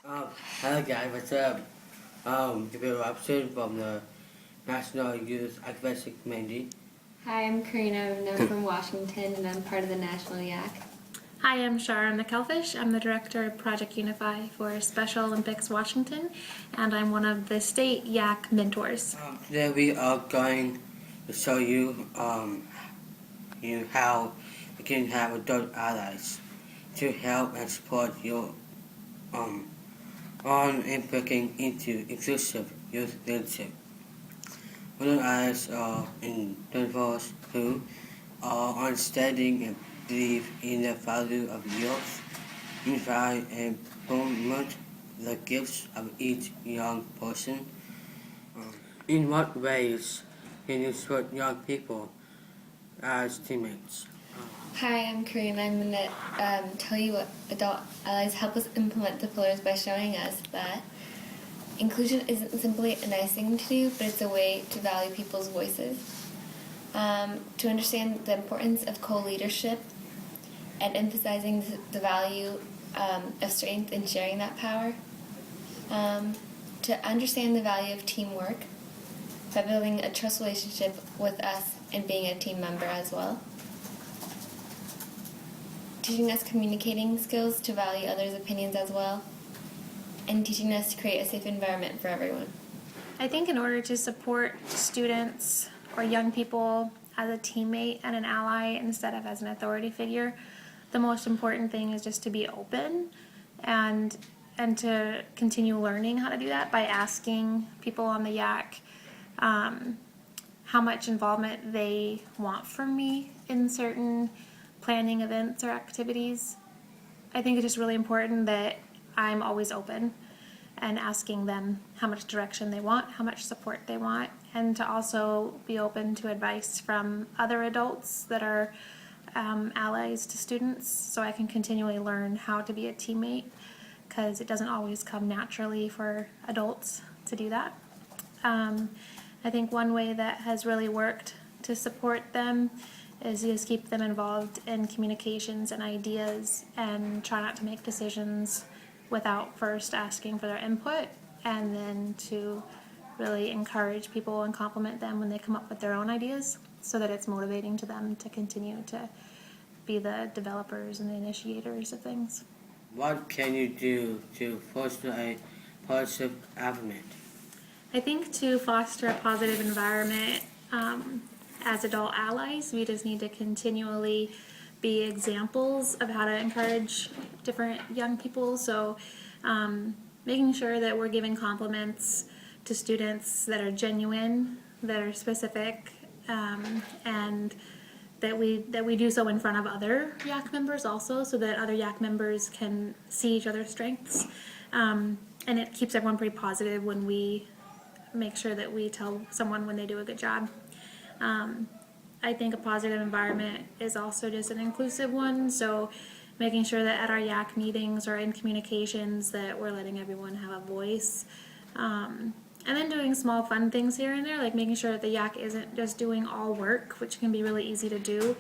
Um, Hello guys, what's up? Gabriel Robson from the National Youth Activism Committee. Hi, I'm Karina, and I'm from Washington, and I'm part of the National YAC. Hi, I'm Shara McElfish. I'm the director of Project UNIFY for Special Olympics Washington, and I'm one of the state YAC mentors. Today we are going to show you, how you can have adult allies to help and support your um, on and breaking into inclusive youth leadership. Adult allies are individuals who are understanding and believe in the value of youth, unify and promote the gifts of each young person. In what ways can you support young people as teammates? Hi, I'm Karina. I'm going to tell you what adult allies help us implement the pillars by showing us that inclusion isn't simply a nice thing to do, but it's a way to value people's voices. To understand the importance of co-leadership and emphasizing the value of strength in sharing that power. To understand the value of teamwork by building a trust relationship with us and being a team member as well. Teaching us communicating skills to value others' opinions as well. And teaching us to create a safe environment for everyone. I think in order to support students or young people as a teammate and an ally instead of as an authority figure, the most important thing is just to be open and to continue learning how to do that by asking people on the YAC how much involvement they want from me in certain planning events or activities. I think it's just really important that I'm always open and asking them how much direction they want, how much support they want, and to also be open to advice from other adults that are allies to students, so I can continually learn how to be a teammate, because it doesn't always come naturally for adults to do that. I think one way that has really worked to support them is just keep them involved in communications and ideas and try not to make decisions without first asking for their input, and then to really encourage people and compliment them when they come up with their own ideas so that it's motivating to them to continue to be the developers and the initiators of things. What can you do to foster a positive environment? I think to foster a positive environment, as adult allies, we just need to continually be examples of how to encourage different young people. So making sure that we're giving compliments to students that are genuine, that are specific, and that we do so in front of other YAC members also, so that other YAC members can see each other's strengths. And it keeps everyone pretty positive when we make sure that we tell someone when they do a good job. I think a positive environment is also just an inclusive one, so making sure that at our YAC meetings or in communications that we're letting everyone have a voice. And then doing small fun things here and there, like making sure that the YAC isn't just doing all work, which can be really easy to do,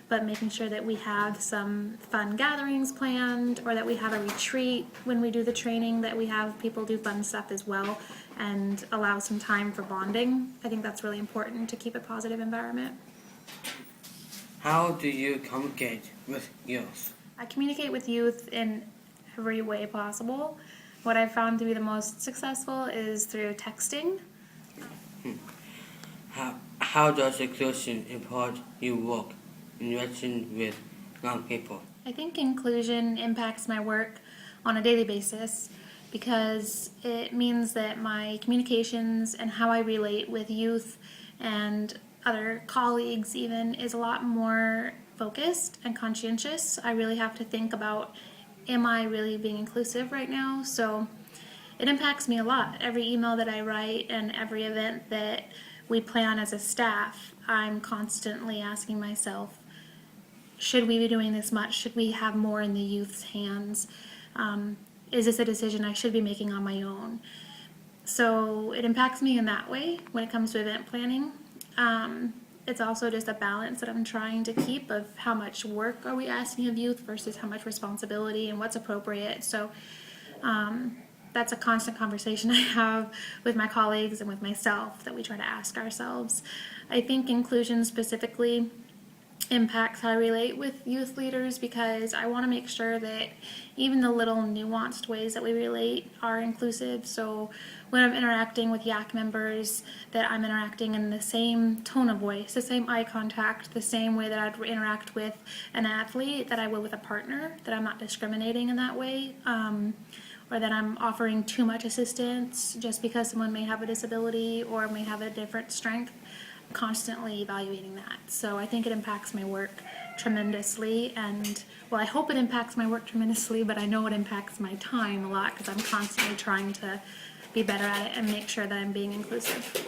but making sure that we have some fun gatherings planned, or that we have a retreat when we do the training, that we have people do fun stuff as well and allow some time for bonding. I think that's really important to keep a positive environment. How do you communicate with youth? I communicate with youth in every way possible. What I've found to be the most successful is through texting. How does inclusion impact your work in relation with young people? I think inclusion impacts my work on a daily basis because it means that my communications and how I relate with youth and other colleagues even is a lot more focused and conscientious. I really have to think about, am I really being inclusive right now? So it impacts me a lot. Every email that I write and every event that we plan as a staff, I'm constantly asking myself, should we be doing this much? Should we have more in the youth's hands? Is this a decision I should be making on my own? So it impacts me in that way when it comes to event planning. It's also just a balance that I'm trying to keep of how much work are we asking of youth versus how much responsibility and what's appropriate. So that's a constant conversation I have with my colleagues and with myself that we try to ask ourselves. I think inclusion specifically impacts how I relate with youth leaders because I want to make sure that even the little nuanced ways that we relate are inclusive. So when I'm interacting with YAC members, that I'm interacting in the same tone of voice, the same eye contact, the same way that I'd interact with an athlete that I would with a partner, that I'm not discriminating in that way. Or that I'm offering too much assistance just because someone may have a disability or may have a different strength. Constantly evaluating that. So I think it impacts my work tremendously, and well, I hope it impacts my work tremendously, but I know it impacts my time a lot because I'm constantly trying to be better at it and make sure that I'm being inclusive.